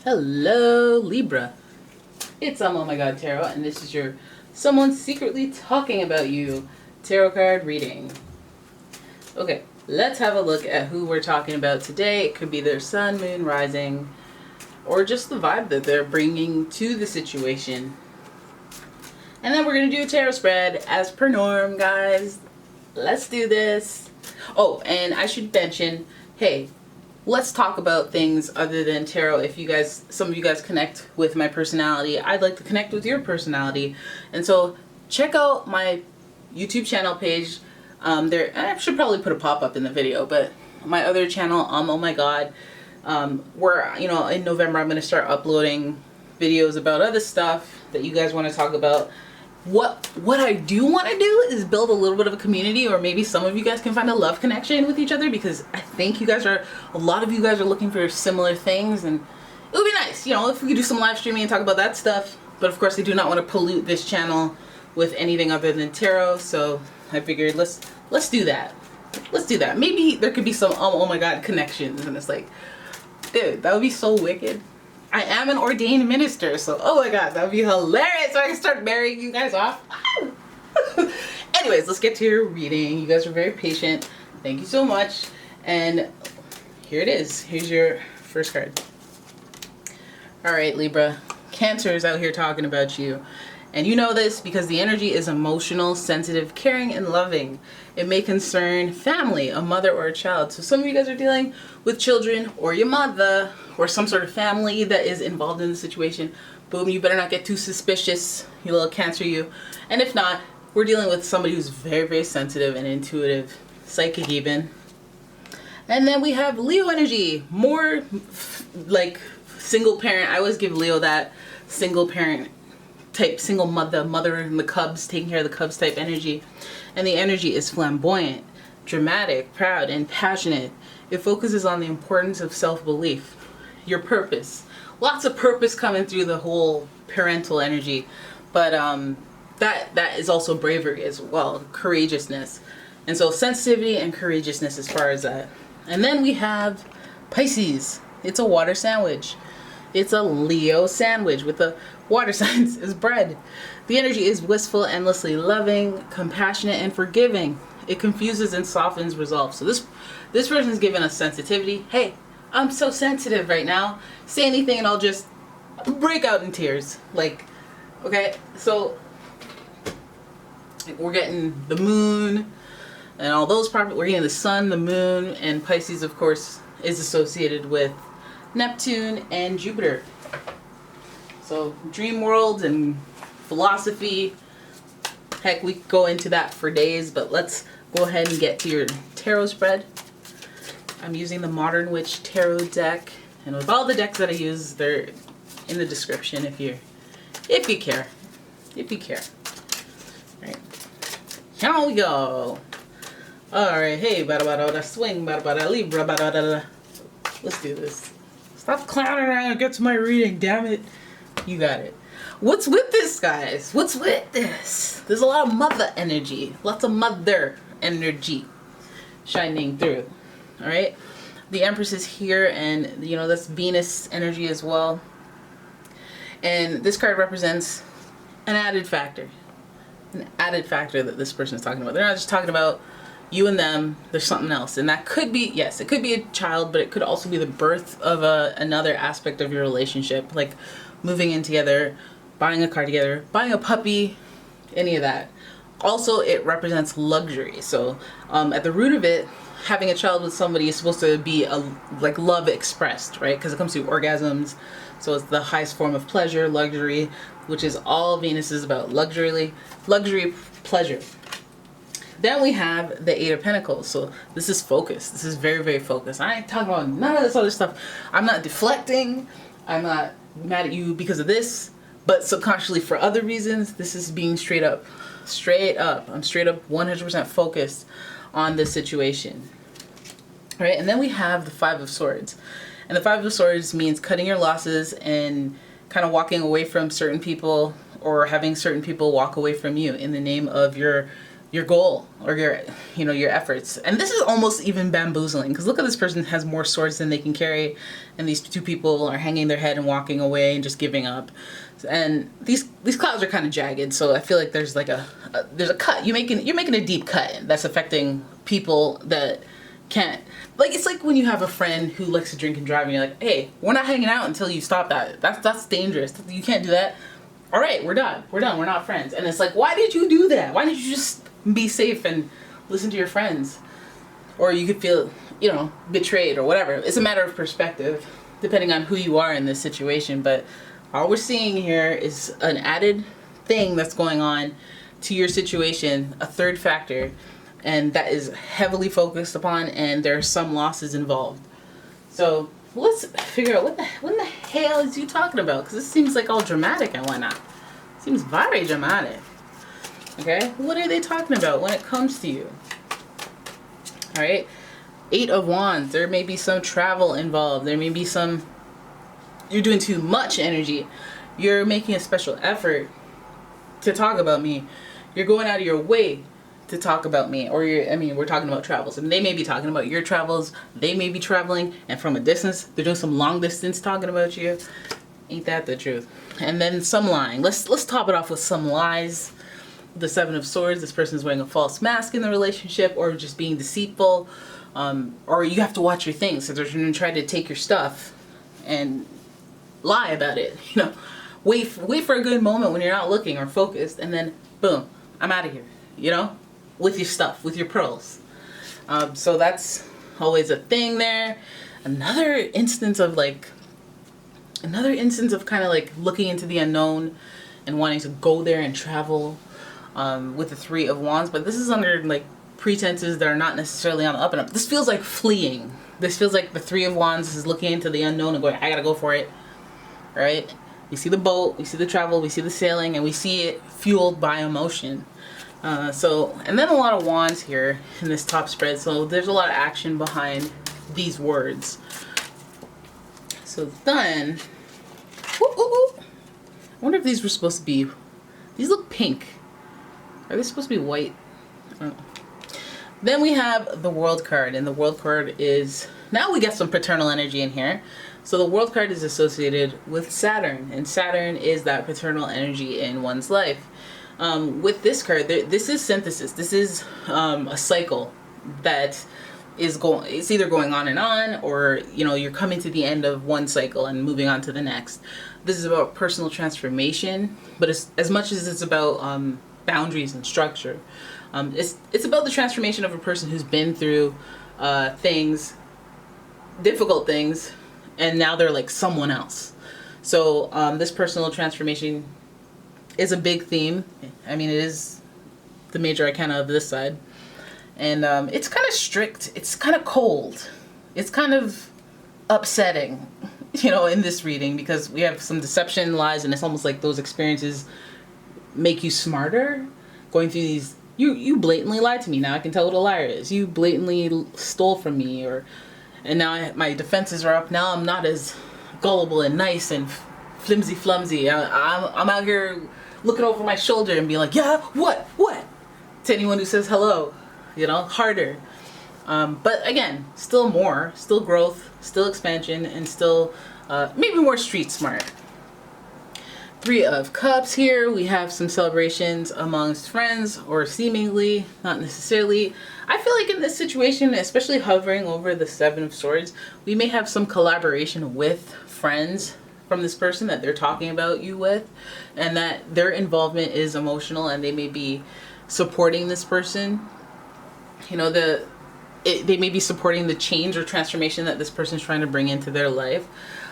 Hello, Libra. It's Oh My God Tarot, and this is your Someone Secretly Talking About You tarot card reading. Okay, let's have a look at who we're talking about today. It could be their sun, moon, rising, or just the vibe that they're bringing to the situation. And then we're going to do a tarot spread as per norm, guys. Let's do this. Oh, and I should mention, hey, let's talk about things other than tarot. If you guys, some of you guys connect with my personality, I'd like to connect with your personality. And so check out my YouTube channel page. I should probably put a pop-up in the video, but my other channel, Oh My God, where, you know, in November I'm going to start uploading videos about other stuff that you guys want to talk about. What I do want to do is build a little bit of a community, or maybe some of you guys can find a love connection with each other, because I think a lot of you guys are looking for similar things, and it would be nice, you know, if we could do some live streaming and talk about that stuff. But of course I do not want to pollute this channel with anything other than tarot, so I figured let's do that. Let's do that. Maybe there could be some oh my God connections, and it's like, dude, that would be so wicked. I am an ordained minister, so oh my God, that would be hilarious. So I can start marrying you guys off. Anyways, let's get to your reading. You guys are very patient. Thank you so much. And here it is. Here's your first card. All right, Libra. Cancer is out here talking about you. And you know this because the energy is emotional, sensitive, caring, and loving. It may concern family, a mother or a child. So some of you guys are dealing with children or your mother or some sort of family that is involved in the situation. Boom, you better not get too suspicious, you little Cancer you. And if not, we're dealing with somebody who's very, very sensitive and intuitive, psychic even. And then we have Leo energy, more like single parent. I always give Leo that single parent type, single mother and the cubs, taking care of the cubs type energy. And the energy is flamboyant, dramatic, proud, and passionate. It focuses on the importance of self-belief, your purpose. Lots of purpose coming through the whole parental energy, but that is also bravery as well, courageousness. And so sensitivity and courageousness as far as that. And then we have Pisces. It's a water sandwich. It's a Leo sandwich with the water signs as bread. The energy is wistful, endlessly loving, compassionate, and forgiving. It confuses and softens resolve. So this person is giving us sensitivity. Hey, I'm so sensitive right now. Say anything and I'll just break out in tears. Like, okay, so we're getting the moon and all those properties. We're getting the sun, the moon, and Pisces, of course, is associated with Neptune and Jupiter. So dream world and philosophy, heck, we could go into that for days, but let's go ahead and get to your tarot spread. I'm using the Modern Witch Tarot deck, and with all the decks that I use, they're in the description if you care. All right, here we go. All right, hey, bada swing, bada Libra, bada. Let's do this. Stop clowning around and get to my reading, damn it. You got it. What's with this, guys? What's with this? There's a lot of mother energy. Lots of mother energy shining through. All right? The Empress is here, and, you know, that's Venus energy as well. And this card represents an added factor. An added factor that this person is talking about. They're not just talking about you and them, there's something else. And that could be, yes, it could be a child, but it could also be the birth of another aspect of your relationship, like moving in together, buying a car together, buying a puppy, any of that. Also, it represents luxury. So at the root of it, having a child with somebody is supposed to be like love expressed, right? Because it comes through orgasms. So it's the highest form of pleasure, luxury, which is all Venus is about, luxury, pleasure. Then we have the Eight of Pentacles. So this is focus. This is very, very focused. I ain't talking about none of this other stuff. I'm not deflecting. I'm not mad at you because of this, but subconsciously for other reasons. This is being straight up. I'm straight up 100% focused on this situation. All right, and then we have the Five of Swords. And the Five of Swords means cutting your losses and kind of walking away from certain people, or having certain people walk away from you in the name of your your goal or your, you know, your efforts. And this is almost even bamboozling, because look at this person has more swords than they can carry, and these two people are hanging their head and walking away and just giving up. And these clouds are kind of jagged, so I feel like there's like there's a cut. You're making a deep cut that's affecting people that can't. Like, it's like when you have a friend who likes to drink and drive, and you're like, hey, we're not hanging out until you stop that. That's dangerous. You can't do that. All right, we're done. We're not friends. And it's like, why did you do that? Why didn't you just be safe and listen to your friends? Or you could feel, you know, betrayed or whatever. It's a matter of perspective, depending on who you are in this situation. But all we're seeing here is an added thing that's going on to your situation, a third factor, and that is heavily focused upon, and there are some losses involved. So let's figure out what the hell is you talking about? Because this seems like all dramatic and whatnot. Seems very dramatic. Okay, what are they talking about when it comes to you? All right, 8 of Wands. There may be some travel involved. There may be some, you're doing too much energy. You're making a special effort to talk about me. You're going out of your way to talk about me, or we're talking about travels, and they may be talking about your travels. They may be traveling, and from a distance, they're doing some long distance talking about you. Ain't that the truth? And then some lying. Let's top it off with some lies. The 7 of Swords. This person is wearing a false mask in the relationship, or just being deceitful, or you have to watch your things. So they're going to try to take your stuff and lie about it. You know, wait for a good moment when you're not looking or focused, and then boom, I'm out of here. You know, with your stuff, with your pearls. So that's always a thing there. Another instance of kind of like looking into the unknown and wanting to go there and travel, with the 3 of Wands. But this is under like pretenses that are not necessarily on the up and up. This feels like fleeing. This feels like the 3 of Wands is looking into the unknown and going, I gotta go for it. Right? We see the boat, we see the travel, we see the sailing, and we see it fueled by emotion. And then a lot of wands here in this top spread. So there's a lot of action behind these words. So then, I wonder if these were supposed to be, these look pink. Are they supposed to be white? I don't know. Then we have the World card, and the World card is, now we get some paternal energy in here. So the World card is associated with Saturn, and Saturn is that paternal energy in one's life. With this card, this is synthesis. This is a cycle that is it's either going on and on, or, you know, you're coming to the end of one cycle and moving on to the next. This is about personal transformation, but it's, as much as it's about boundaries and structure, it's about the transformation of a person who's been through things, difficult things, and now they're like someone else. So this personal transformation is a big theme. I mean, it is the major arcana of this side. And it's kind of strict. It's kind of cold. It's kind of upsetting, you know, in this reading, because we have some deception, lies, and it's almost like those experiences make you smarter. Going through these, you blatantly lied to me. Now I can tell what a liar is. You blatantly stole from me, and now my defenses are up. Now I'm not as gullible and nice and flimsy flumsy. I'm out here looking over my shoulder and being like, yeah, what? To anyone who says hello, you know, harder. But again, still more, still growth, still expansion, and still maybe more street smart. 3 of Cups here. We have some celebrations amongst friends, or seemingly, not necessarily. I feel like in this situation, especially hovering over the 7 of Swords, we may have some collaboration with friends from this person that they're talking about you with, and that their involvement is emotional, and they may be supporting this person. You know, they may be supporting the change or transformation that this person's trying to bring into their life.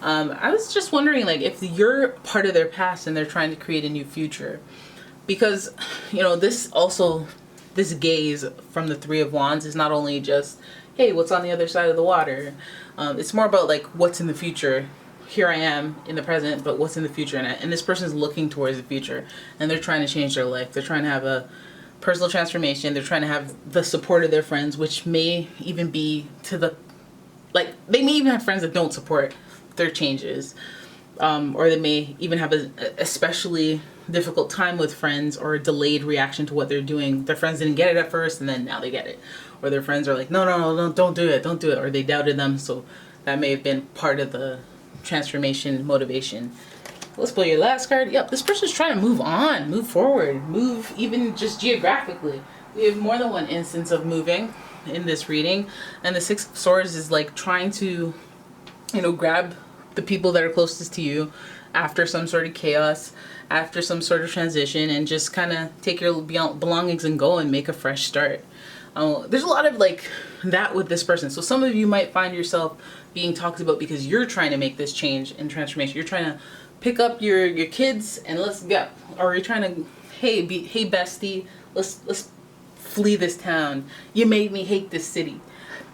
I was just wondering, like, if you're part of their past and they're trying to create a new future, because, you know, this gaze from the 3 of Wands is not only just, hey, what's on the other side of the water? It's more about like what's in the future. Here I am in the present, but what's in the future? And this person's looking towards the future, and they're trying to change their life. They're trying to have a personal transformation. They're trying to have the support of their friends, which may even be they may even have friends that don't support their changes, or they may even have a especially difficult time with friends, or a delayed reaction to what they're doing. Their friends didn't get it at first and then now they get it. Or their friends are like, no, don't do it, don't do it. Or they doubted them, so that may have been part of the transformation motivation. Let's pull your last card. Yep, this person's trying to move on, move forward, move even just geographically. We have more than one instance of moving in this reading. And the Six of Swords is like trying to, you know, grab the people that are closest to you after some sort of chaos, after some sort of transition, and just kind of take your belongings and go and make a fresh start. There's a lot of like that with this person. So some of you might find yourself being talked about because you're trying to make this change and transformation. You're trying to pick up your kids and let's go. Or you're trying to, hey bestie, let's flee this town. You made me hate this city.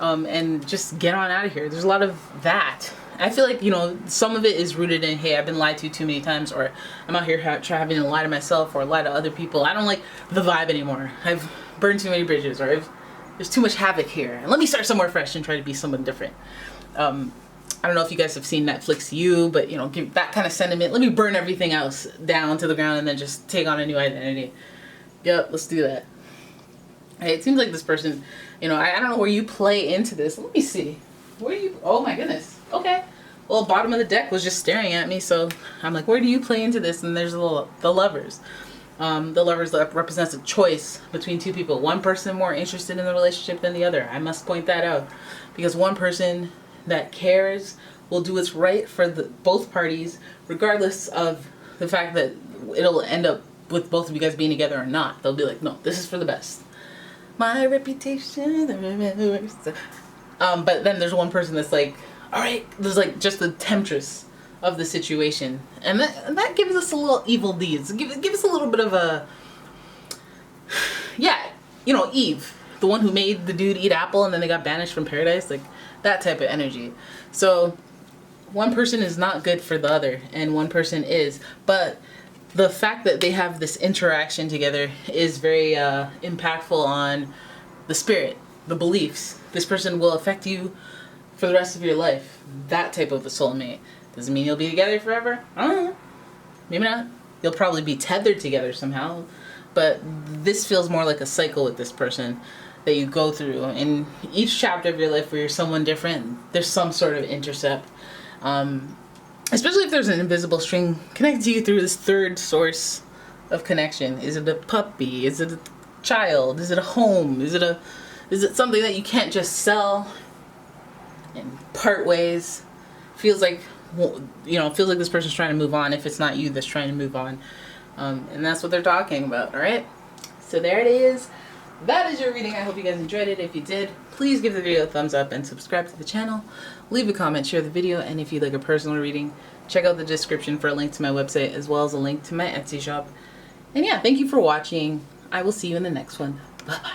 And just get on out of here. There's a lot of that. I feel like, you know, some of it is rooted in, hey, I've been lied to too many times, or I'm out here having to lie to myself or lie to other people. I don't like the vibe anymore. I've burned too many bridges, or there's too much havoc here. And let me start somewhere fresh and try to be someone different. I don't know if you guys have seen Netflix You, but, you know, give that kind of sentiment. Let me burn everything else down to the ground and then just take on a new identity. Yep, let's do that. Hey, it seems like this person, you know, I don't know where you play into this. Let me see. Where do you, oh my goodness. Okay. Well, bottom of the deck was just staring at me, so I'm like, where do you play into this? And there's the Lovers. The Lovers represents a choice between two people. One person more interested in the relationship than the other. I must point that out. Because one person that cares will do what's right for both parties, regardless of the fact that it'll end up with both of you guys being together or not. They'll be like, no, this is for the best. My reputation. But then there's one person that's like, all right, there's like just the temptress of the situation. And that gives us a little evil deeds. Give us a little bit of a, yeah, you know, Eve, the one who made the dude eat apple and then they got banished from paradise, like that type of energy. So one person is not good for the other and one person is, but the fact that they have this interaction together is very impactful on the spirit, the beliefs. This person will affect you for the rest of your life. That type of a soulmate. Doesn't mean you'll be together forever. I don't know. Maybe not. You'll probably be tethered together somehow. But this feels more like a cycle with this person that you go through. In each chapter of your life where you're someone different, there's some sort of intercept. Especially if there's an invisible string connected to you through this third source of connection. Is it a puppy? Is it a child? Is it a home? Is it something that you can't just sell and part ways? Feels like, you know, feels like this person's trying to move on if it's not you that's trying to move on. And that's what they're talking about, all right? So there it is. That is your reading. I hope you guys enjoyed it. If you did, please give the video a thumbs up and subscribe to the channel. Leave a comment, share the video, and if you'd like a personal reading, check out the description for a link to my website as well as a link to my Etsy shop. And yeah, thank you for watching. I will see you in the next one. Bye-bye.